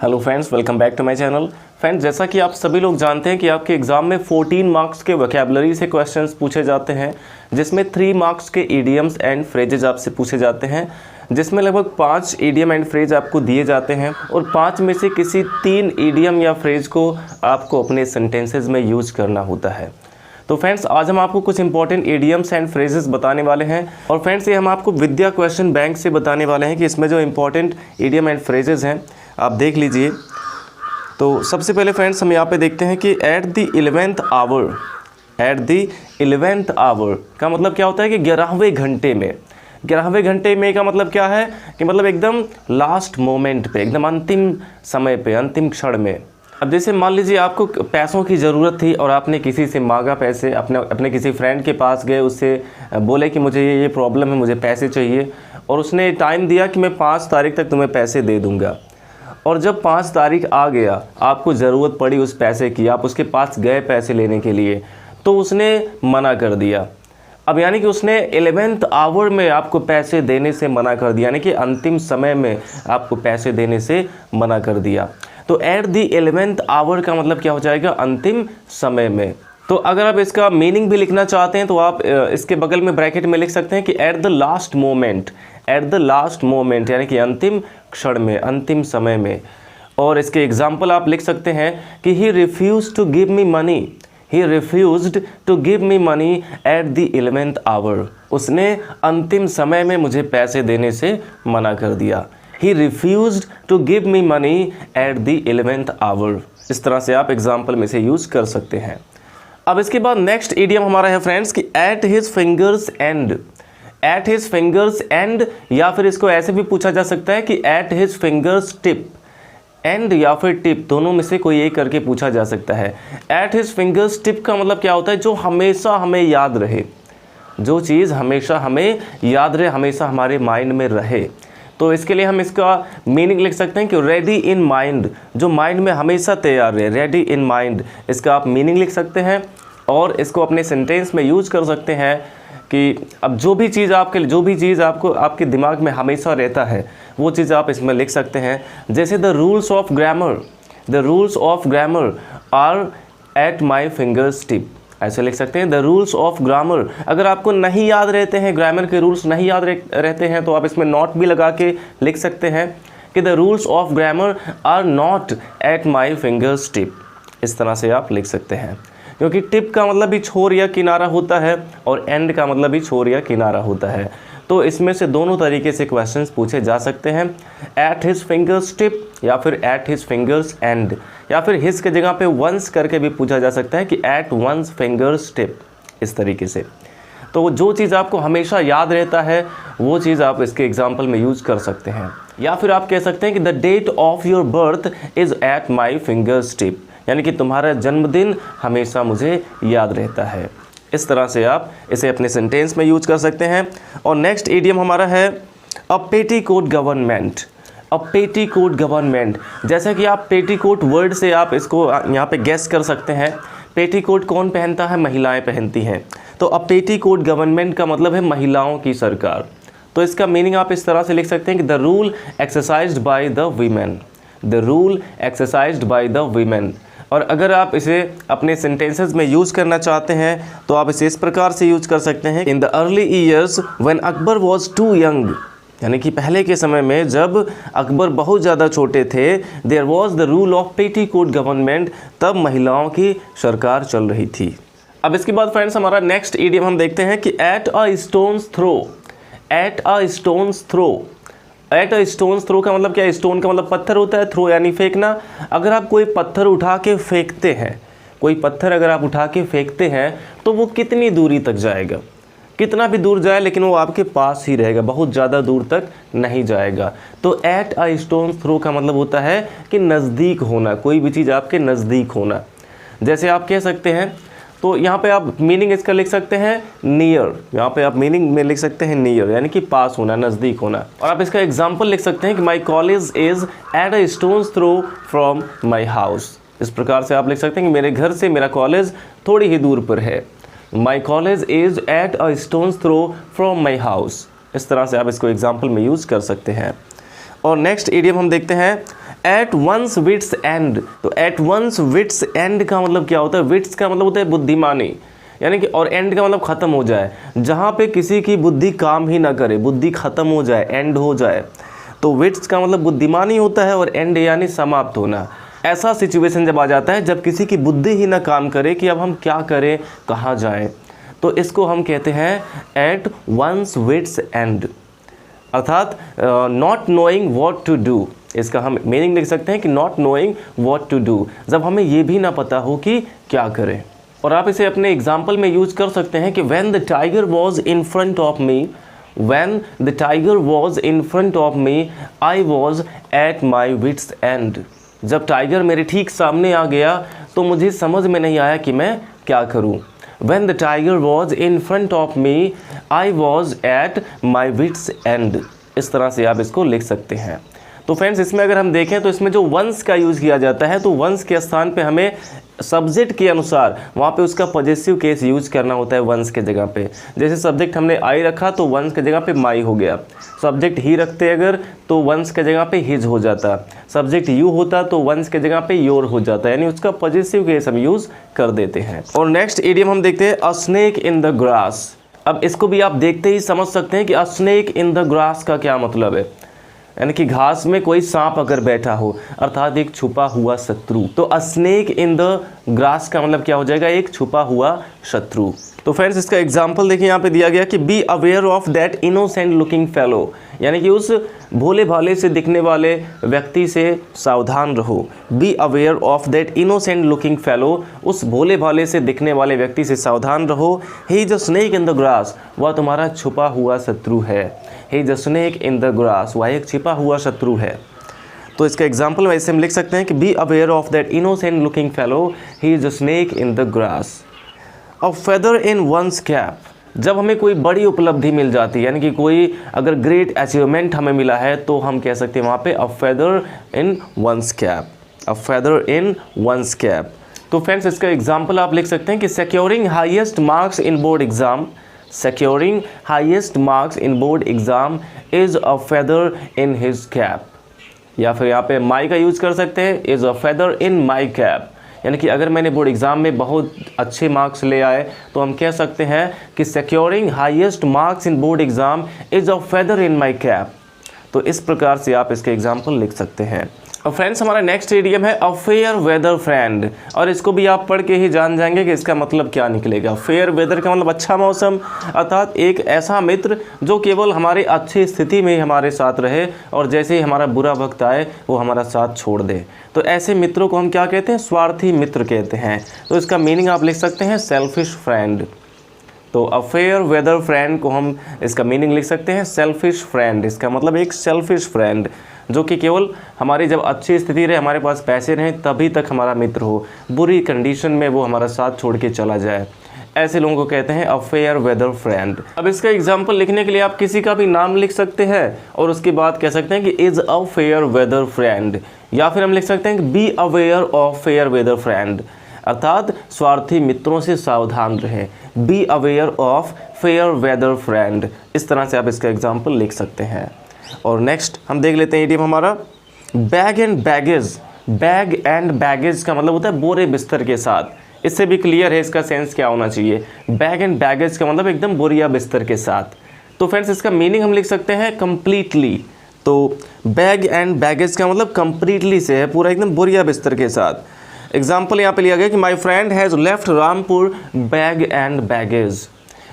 Hello friends, welcome back to my channel. Friends, जैसा कि आप सभी लोग जानते हैं कि आपके एग्जाम में 14 मार्क्स के वोकैबुलरी से क्वेश्चंस पूछे जाते हैं, जिसमें 3 मार्क्स के ईडियम्स एंड फ्रेजेज आपसे पूछे जाते हैं, जिसमें लगभग 5 ईडियम एंड फ्रेज आपको दिए जाते हैं और 5 में से किसी 3 ईडियम या फ्रेज को आपको अपने सेंटेंसेज में यूज करना होता है। तो फ्रेंड्स, आज हम आपको कुछ इंपॉर्टेंट ईडियम्स एंड फ्रेजेस बताने वाले हैं और फ्रेंड्स ये हम आपको विद्या क्वेश्चन बैंक से बताने वाले हैं कि इसमें जो इंपॉर्टेंट ईडियम एंड फ्रेजेस हैं आप देख लीजिए। तो सबसे पहले फ्रेंड्स हम यहाँ पे देखते हैं कि एट द 11th आवर का मतलब क्या होता है कि 11वें घंटे में। 11वें घंटे में का मतलब क्या है कि मतलब एकदम लास्ट मोमेंट पे, एकदम अंतिम समय पे, अंतिम क्षण में। अब जैसे मान लीजिए आपको पैसों की ज़रूरत थी और आपने किसी से मांगा पैसे, अपने किसी फ्रेंड के पास गए, उससे बोले कि मुझे ये प्रॉब्लम है, मुझे पैसे चाहिए, और उसने टाइम दिया कि मैं 5 तारीख तक तुम्हें पैसे दे दूँगा। और जब 5 तारीख आ गया, आपको ज़रूरत पड़ी उस पैसे की, आप उसके पास गए पैसे लेने के लिए, तो उसने मना कर दिया। अब यानी कि उसने 11th आवर में आपको पैसे देने से मना कर दिया, यानी कि अंतिम समय में आपको पैसे देने से मना कर दिया। तो एट द 11th आवर का मतलब क्या हो जाएगा? अंतिम समय में। तो अगर आप इसका मीनिंग भी लिखना चाहते हैं तो आप इसके बगल में ब्रैकेट में लिख सकते हैं कि एट द लास्ट मोमेंट, यानी कि अंतिम क्षण में, अंतिम समय में। और इसके एग्जाम्पल आप लिख सकते हैं कि he refused to give me money at the 11th hour. उसने अंतिम समय में मुझे पैसे देने से मना कर दिया। He refused to give me money at the 11th hour। इस तरह से आप एग्जाम्पल में से यूज कर सकते हैं। अब इसके बाद नेक्स्ट इडियम हमारा है फ्रेंड्स कि at his fingers end, या फिर इसको ऐसे भी पूछा जा सकता है कि at his fingers tip। And या फिर टिप, दोनों में से कोई एक करके पूछा जा सकता है। at his fingers tip का मतलब क्या होता है? जो हमेशा हमें याद रहे, जो चीज़ हमेशा हमें याद रहे, हमेशा हमारे माइंड में रहे। तो इसके लिए हम इसका मीनिंग लिख सकते हैं कि रेडी इन माइंड, जो माइंड में हमेशा तैयार रहे, रेडी इन माइंड। इसका आप मीनिंग लिख सकते हैं और इसको अपने सेंटेंस में यूज कर सकते हैं कि अब जो भी चीज़ आपको आपके दिमाग में हमेशा रहता है, वो चीज़ आप इसमें लिख सकते हैं। जैसे the rules of grammar are at my fingers tip, ऐसे लिख सकते हैं। द रूल्स ऑफ ग्रामर, अगर आपको नहीं याद रहते हैं, ग्रामर के रूल्स नहीं याद रहते हैं, तो आप इसमें नॉट भी लगा के लिख सकते हैं कि the rules of grammar are not at my fingers tip. इस तरह से आप लिख सकते हैं, क्योंकि टिप का मतलब भी छोर या किनारा होता है और एंड का मतलब भी छोर या किनारा होता है। तो इसमें से दोनों तरीके से क्वेश्चंस पूछे जा सकते हैं, एट हिज फिंगर्स टिप या फिर एट हिज फिंगर्स एंड, या फिर हिज के जगह पे वंस करके भी पूछा जा सकता है कि एट वंस फिंगर्स टिप, इस तरीके से। तो जो चीज़ आपको हमेशा याद रहता है वो चीज़ आप इसके एग्जाम्पल में यूज कर सकते हैं। या फिर आप कह सकते हैं कि the date of your birth is at my fingers tip, यानी कि तुम्हारा जन्मदिन हमेशा मुझे याद रहता है। इस तरह से आप इसे अपने सेंटेंस में यूज कर सकते हैं। और नेक्स्ट इडियम हमारा है अ पेटीकोट गवर्नमेंट। जैसा कि आप पेटीकोट वर्ड से आप इसको यहाँ पे गेस कर सकते हैं। पेटीकोट कौन पहनता है? महिलाएं पहनती हैं। तो अ पेटीकोट गवर्नमेंट का मतलब है महिलाओं की सरकार। तो इसका मीनिंग आप इस तरह से लिख सकते हैं कि the rule exercised by the women. और अगर आप इसे अपने सेंटेंसेस में यूज़ करना चाहते हैं तो आप इसे इस प्रकार से यूज़ कर सकते हैं। In the early years when Akbar was too young, यानी कि पहले के समय में जब अकबर बहुत ज़्यादा छोटे थे, there was the rule of petticoat government, तब महिलाओं की सरकार चल रही थी। अब इसके बाद फ्रेंड्स हमारा नेक्स्ट इडियम हम देखते हैं कि एट अ स्टोन्स थ्रो का मतलब क्या है? स्टोन का मतलब पत्थर होता है, थ्रो यानी फेंकना। अगर आप कोई पत्थर उठा के फेंकते हैं, तो वो कितनी दूरी तक जाएगा? कितना भी दूर जाए लेकिन वो आपके पास ही रहेगा, बहुत ज़्यादा दूर तक नहीं जाएगा। तो एट अ स्टोन थ्रो का मतलब होता है कि नज़दीक होना, कोई भी चीज़ आपके नज़दीक होना। जैसे आप कह सकते हैं, तो यहाँ पे आप मीनिंग इसका लिख सकते हैं नियर, यहाँ पे आप मीनिंग में लिख सकते हैं नियर, यानी कि पास होना, नज़दीक होना। और आप इसका एग्जाम्पल लिख सकते हैं कि my college is at a stone's throw from my house. इस प्रकार से आप लिख सकते हैं कि मेरे घर से मेरा कॉलेज थोड़ी ही दूर पर है। My college is at a stone's throw from my house. इस तरह से आप इसको एग्जाम्पल में यूज़ कर सकते हैं। और नेक्स्ट इडियम हम देखते हैं एट वंस विट्स एंड, तो एट वंस विट्स एंड का मतलब क्या होता है? विट्स का मतलब होता है बुद्धिमानी, यानी कि, और एंड का मतलब ख़त्म हो जाए, जहाँ पे किसी की बुद्धि काम ही ना करे, बुद्धि ख़त्म हो जाए, एंड हो जाए, तो विट्स का मतलब बुद्धिमानी होता है, और एंड यानी समाप्त होना। ऐसा सिचुएशन जब आ जाता है जब किसी की बुद्धि ही ना काम करे कि अब हम क्या करें, कहाँ जाएं, तो इसको हम कहते हैं एट वंस विट्स एंड, अर्थात not knowing what to do. इसका हम मीनिंग लिख सकते हैं कि not knowing what to do, जब हमें ये भी ना पता हो कि क्या करें। और आप इसे अपने एग्जाम्पल में यूज कर सकते हैं कि when the tiger was in front of me, when the tiger was in front of me I was at my wits end. जब टाइगर मेरे ठीक सामने आ गया तो मुझे समझ में नहीं आया कि मैं क्या करूं। When the tiger was in front of me, I was at my wits end। इस तरह से आप इसको लिख सकते हैं। तो फ्रेंड्स, इसमें अगर हम देखें तो इसमें जो वंस का यूज़ किया जाता है, तो वंस के स्थान पे हमें सब्जेक्ट के अनुसार वहाँ पे उसका पॉजेसिव केस यूज करना होता है वंस के जगह पे। जैसे सब्जेक्ट हमने आई रखा तो वंस के जगह पे माई हो गया, सब्जेक्ट ही रखते अगर तो वंस के जगह पे हिज हो जाता, सब्जेक्ट यू होता तो वंस के जगह पे योर हो जाता, यानी उसका पॉजेसिव केस हम यूज़ कर देते हैं। और नेक्स्ट इडियम हम देखते हैं अ स्नेक इन द ग्रास। अब इसको भी आप देखते ही समझ सकते हैं कि अ स्नेक इन द ग्रास का क्या मतलब है, यानी कि घास में कोई सांप अगर बैठा हो, अर्थात एक छुपा हुआ शत्रु। तो अ स्नेक इन द ग्रास का मतलब क्या हो जाएगा? एक छुपा हुआ शत्रु। तो फ्रेंड्स, इसका एग्जाम्पल देखिए, यहाँ पे दिया गया कि be aware of that innocent looking fellow, यानी कि उस भोले भाले से दिखने वाले व्यक्ति से सावधान रहो। B aware of that innocent looking fellow, उस भोले भाले से दिखने वाले व्यक्ति से सावधान रहो। ही is a snake in the grass, वह तुम्हारा छुपा हुआ शत्रु है। ही is a snake in the grass, वह एक छिपा हुआ शत्रु है। तो इसका एग्जाम्पल वैसे हम लिख सकते हैं कि be aware of that innocent looking fellow, he is a snake in the grass. A feather in one's cap, जब हमें कोई बड़ी उपलब्धि मिल जाती है, यानी कि कोई अगर ग्रेट अचीवमेंट हमें मिला है, तो हम कह सकते हैं वहाँ पे a feather in one's cap, a feather in one's cap. तो फ्रेंड्स, इसका एग्जाम्पल आप लिख सकते हैं कि securing highest marks in board exam, securing highest marks in board exam is a feather in his cap। या फिर यहाँ पे my का यूज़ कर सकते हैं, is a feather in my cap, यानी कि अगर मैंने बोर्ड एग्ज़ाम में बहुत अच्छे मार्क्स ले आए तो हम कह सकते हैं कि securing highest marks in board exam is a feather in my cap। तो इस प्रकार से आप इसके एग्जाम्पल लिख सकते हैं। और फ्रेंड्स, हमारा नेक्स्ट इडियम है अ फेयर वेदर फ्रेंड, और इसको भी आप पढ़ के ही जान जाएंगे कि इसका मतलब क्या निकलेगा। फेयर वेदर का मतलब अच्छा मौसम, अर्थात एक ऐसा मित्र जो केवल हमारे अच्छी स्थिति में ही हमारे साथ रहे और जैसे ही हमारा बुरा वक्त आए वो हमारा साथ छोड़ दे। तो ऐसे मित्रों को हम क्या कहते हैं? स्वार्थी मित्र कहते हैं। तो इसका मीनिंग आप लिख सकते हैं सेल्फिश फ्रेंड। तो अ फेयर वेदर फ्रेंड को हम इसका मीनिंग लिख सकते हैं सेल्फिश फ्रेंड। इसका मतलब एक सेल्फिश फ्रेंड जो कि केवल हमारी जब अच्छी स्थिति रहे, हमारे पास पैसे रहें, तभी तक हमारा मित्र हो, बुरी कंडीशन में वो हमारा साथ छोड़ के चला जाए, ऐसे लोगों को कहते हैं अ फेयर वेदर फ्रेंड। अब इसका एग्जाम्पल लिखने के लिए आप किसी का भी नाम लिख सकते हैं और उसके बाद कह सकते हैं कि is a fair weather friend, या फिर हम लिख सकते हैं कि be aware of fair weather friend, अर्थात स्वार्थी मित्रों से सावधान रहें। Be aware of fair weather friend, इस तरह से आप इसका एग्जाम्पल लिख सकते हैं। और नेक्स्ट हम देख लेते हैं इडियम हमारा bag and baggage. Bag and baggage का मतलब होता है बोरे बिस्तर के साथ। इससे भी क्लियर है इसका सेंस क्या होना चाहिए। बैग एंड बैगेज का मतलब एकदम बोरिया बिस्तर के साथ। तो फ्रेंड्स, इसका मीनिंग हम लिख सकते हैं कंप्लीटली। तो बैग एंड बैगेज का मतलब कंप्लीटली से है, पूरा एकदम बोरिया बिस्तर के साथ। एग्जाम्पल यहाँ पे लिया गया कि my friend has left Rampur bag and baggage.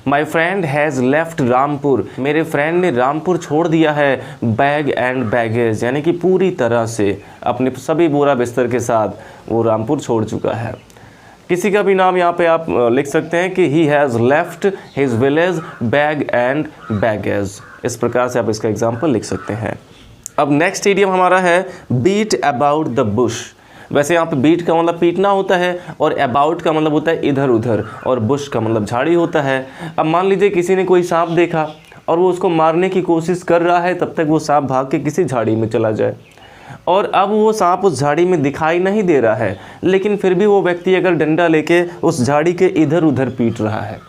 My friend has left Rampur, मेरे फ्रेंड ने रामपुर छोड़ दिया है बैग एंड बैगेज, यानी कि पूरी तरह से अपने सभी बोरा बिस्तर के साथ वो रामपुर छोड़ चुका है। किसी का भी नाम यहाँ पे आप लिख सकते हैं कि he has left his village bag and baggage. इस प्रकार से आप इसका एग्जाम्पल लिख सकते हैं। अब नेक्स्ट इडियम हमारा है बीट अबाउट द बुश। वैसे यहाँ पे बीट का मतलब पीटना होता है और अबाउट का मतलब होता है इधर उधर, और बुश का मतलब झाड़ी होता है। अब मान लीजिए किसी ने कोई सांप देखा और वो उसको मारने की कोशिश कर रहा है, तब तक वो सांप भाग के किसी झाड़ी में चला जाए, और अब वो सांप उस झाड़ी में दिखाई नहीं दे रहा है, लेकिन फिर भी वो व्यक्ति अगर डंडा लेके उस झाड़ी के इधर उधर पीट रहा है,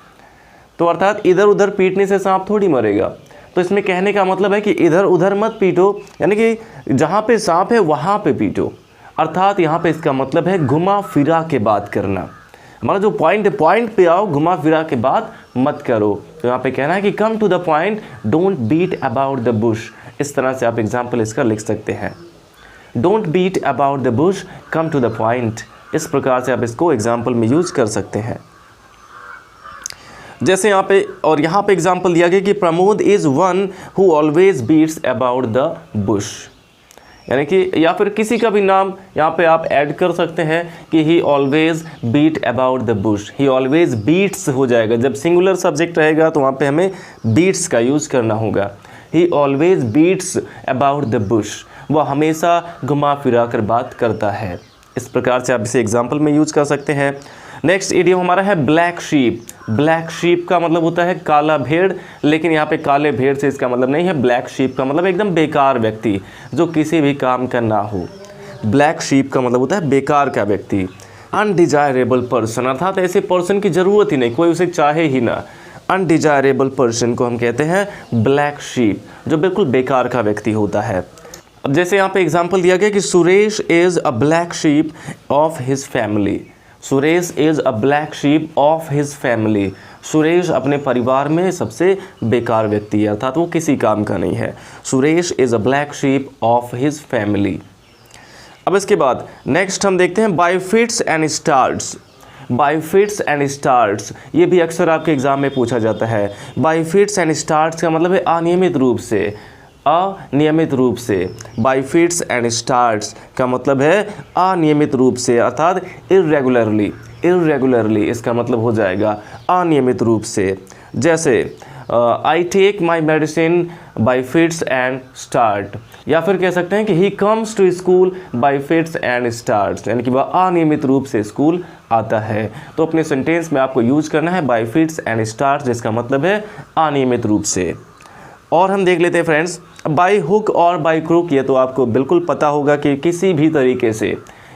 तो अर्थात इधर उधर पीटने से सांप थोड़ी मरेगा। तो इसमें कहने का मतलब है कि इधर उधर मत पीटो, यानी कि जहाँ पे सांप है वहाँ पे पीटो। अर्थात यहाँ पे इसका मतलब है घुमा फिरा के बात करना। हमारा जो पॉइंट है, पॉइंट पे आओ, घुमा फिरा के बात मत करो। तो यहाँ पे कहना है कि come to the point, don't beat about the bush. इस तरह से आप एग्जाम्पल इसका लिख सकते हैं। Don't beat about the bush, come to the point. इस प्रकार से आप इसको एग्जाम्पल में यूज कर सकते हैं। जैसे यहाँ पे, और यहाँ पे एग्जाम्पल दिया गया कि Pramod is one who always beats about the bush, यानी कि या फिर किसी का भी नाम यहाँ पे आप ऐड कर सकते हैं कि he always beat about the bush. He always beats हो जाएगा, जब सिंगुलर सब्जेक्ट रहेगा तो वहाँ पे हमें बीट्स का यूज़ करना होगा। He always beats about the bush, वह हमेशा घुमा फिरा कर बात करता है। इस प्रकार से आप इसे एग्जाम्पल में यूज कर सकते हैं। नेक्स्ट इडियम हमारा है ब्लैक शीप। ब्लैक शीप का मतलब होता है काला भेड़, लेकिन यहाँ पे काले भेड़ से इसका मतलब नहीं है। ब्लैक शीप का मतलब एकदम बेकार व्यक्ति, जो किसी भी काम का ना हो। ब्लैक शीप का मतलब होता है बेकार का व्यक्ति। अनडिजायरेबल पर्सन, अर्थात ऐसे पर्सन की ज़रूरत ही नहीं, कोई उसे चाहे ही ना। अनडिजायरेबल पर्सन को हम कहते हैं ब्लैक शीप, जो बिल्कुल बेकार का व्यक्ति होता है। अब जैसे यहाँ पे एग्जाम्पल दिया गया कि Suresh is a black sheep of his family. Suresh is a black sheep of his family. Suresh अपने परिवार में सबसे बेकार व्यक्ति है, अर्थात वो किसी काम का नहीं है। Suresh is a black sheep of his family. अब इसके बाद नेक्स्ट हम देखते हैं bye fits and starts. Bye fits and starts, ये भी अक्सर आपके एग्जाम में पूछा जाता है। बाय फिट्स एंड स्टार्ट्स का मतलब है अनियमित रूप से, अनियमित रूप से। बाय फिट्स एंड स्टार्ट्स का मतलब है अनियमित रूप से, अर्थात इर्रेगुलरली। इर्रेगुलरली इसका मतलब हो जाएगा अनियमित रूप से। जैसे I take my medicine by fits and start, या फिर कह सकते हैं कि he comes to school by fits and starts, यानी कि वह अनियमित रूप से स्कूल आता है। तो अपने सेंटेंस में आपको यूज करना है बाय फिट्स एंड स्टार्ट्स, जिसका मतलब है अनियमित रूप से। और हम देख लेते हैं friends bye hook or by crook. ये तो आपको बिल्कुल पता होगा कि किसी भी तरीके से,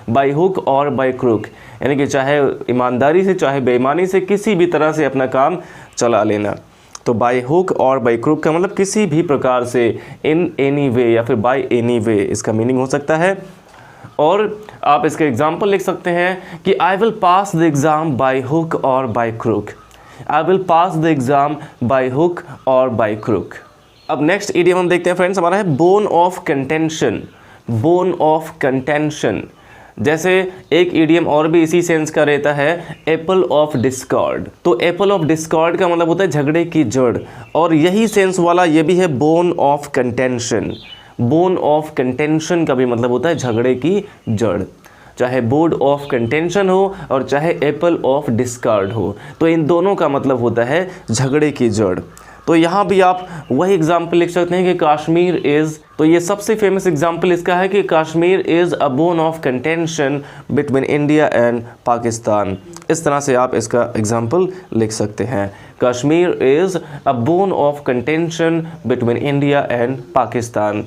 bye hook or by crook, यानी कि चाहे ईमानदारी से चाहे बेईमानी से, किसी भी तरह से अपना काम चला लेना। तो bye hook or by crook का मतलब किसी भी प्रकार से, इन एनी वे या फिर बाय एनी वे, इसका मीनिंग हो सकता है। और आप इसका एग्जाम्पल लिख सकते हैं कि I will pass the exam by hook or by crook. I will pass the exam by hook or by crook. अब नेक्स्ट इडियम हम देखते हैं फ्रेंड्स, हमारा है bone of contention. Bone of contention, जैसे एक इडियम और भी इसी सेंस का रहता है, एप्पल ऑफ डिस्कॉर्ड। तो एप्पल ऑफ डिस्कॉर्ड का मतलब होता है झगड़े की जड़, और यही सेंस वाला ये भी है bone of contention. Bone of contention का भी मतलब होता है झगड़े की जड़। चाहे बोर्ड ऑफ कंटेंशन हो और चाहे एप्पल ऑफ डिस्कॉर्ड हो, तो इन दोनों का मतलब होता है झगड़े की जड़। तो यहाँ भी आप वही एग्जाम्पल लिख सकते हैं कि कश्मीर इज़, तो ये सबसे फेमस एग्जाम्पल इसका है कि Kashmir is a bone of contention between India and Pakistan. इस तरह से आप इसका एग्जाम्पल लिख सकते हैं, Kashmir is a bone of contention between India and Pakistan.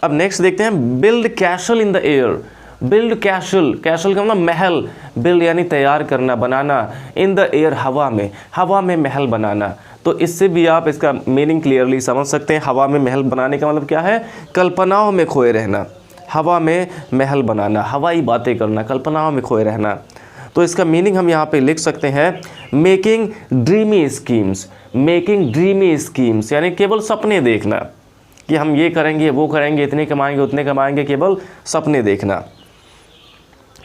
अब नेक्स्ट देखते हैं build castle in the air. Build castle, castle का मतलब महल, बिल्ड यानी तैयार करना, बनाना, इन द एयर हवा में, हवा में महल बनाना। तो इससे भी आप इसका मीनिंग क्लियरली समझ सकते हैं। हवा में महल बनाने का मतलब क्या है, कल्पनाओं में खोए रहना। हवा में महल बनाना, हवाई बातें करना, कल्पनाओं में खोए रहना। तो इसका मीनिंग हम यहाँ पे लिख सकते हैं making dreamy schemes. Making dreamy schemes यानी केवल सपने देखना कि हम ये करेंगे वो करेंगे, इतने कमाएंगे उतने कमाएंगे, केवल सपने देखना।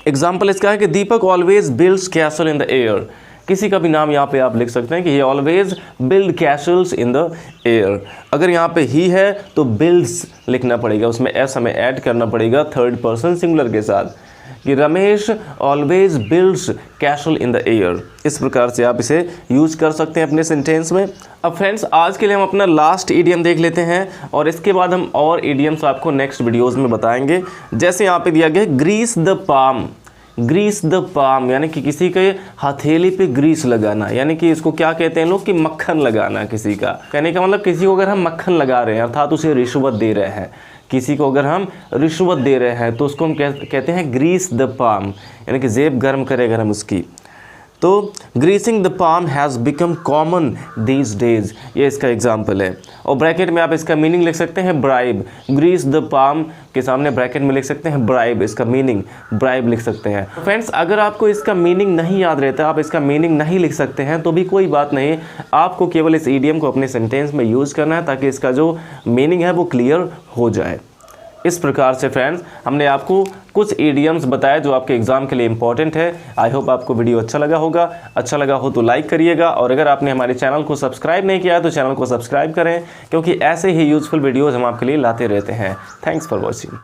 एग्जाम्पल इसका है कि Deepak always builds castle in the air. किसी का भी नाम यहाँ पे आप लिख सकते हैं कि he always build Castle's in the air. अगर यहाँ पे ही है तो बिल्ड्स लिखना पड़ेगा, उसमें एस हमें ऐड करना पड़ेगा थर्ड पर्सन सिंगुलर के साथ, कि Ramesh always builds castle in the air. इस प्रकार से आप इसे यूज कर सकते हैं अपने सेंटेंस में। अब फ्रेंड्स आज के लिए हम अपना लास्ट इडियम देख लेते हैं, और इसके बाद हम और इडियम्स आपको नेक्स्ट वीडियोज़ में बताएंगे। जैसे यहाँ पे दिया गया grease the palm. Grease the palm यानी कि किसी के हथेली पे ग्रीस लगाना, यानी कि इसको क्या कहते हैं लोग कि मक्खन लगाना। किसी का कहने का मतलब किसी को अगर हम मक्खन लगा रहे हैं अर्थात उसे रिश्वत दे रहे हैं, किसी को अगर हम रिश्वत दे रहे हैं तो उसको हम कहते हैं ग्रीस द पाम, यानी कि जेब गर्म करें अगर हम उसकी। तो greasing the palm has become common these days, ये इसका एग्जाम्पल है। और ब्रैकेट में आप इसका मीनिंग लिख सकते हैं ब्राइब, ग्रीस द पाम के सामने ब्रैकेट में लिख सकते हैं ब्राइब, इसका मीनिंग ब्राइब लिख सकते हैं। फ्रेंड्स, अगर आपको इसका मीनिंग नहीं याद रहता, आप इसका मीनिंग नहीं लिख सकते हैं तो भी कोई बात नहीं, आपको केवल इस ईडियम को अपने सेंटेंस में यूज़ करना है ताकि इसका जो मीनिंग है वो क्लियर हो जाए। इस प्रकार से फ्रेंड्स हमने आपको कुछ ईडियम्स बताए जो आपके एग्जाम के लिए इंपॉर्टेंट है। आई होप आपको वीडियो अच्छा लगा होगा। अच्छा लगा हो तो लाइक करिएगा, और अगर आपने हमारे चैनल को सब्सक्राइब नहीं किया है तो चैनल को सब्सक्राइब करें, क्योंकि ऐसे ही यूजफुल वीडियोज़ हम आपके लिए लाते रहते हैं। Thanks for watching.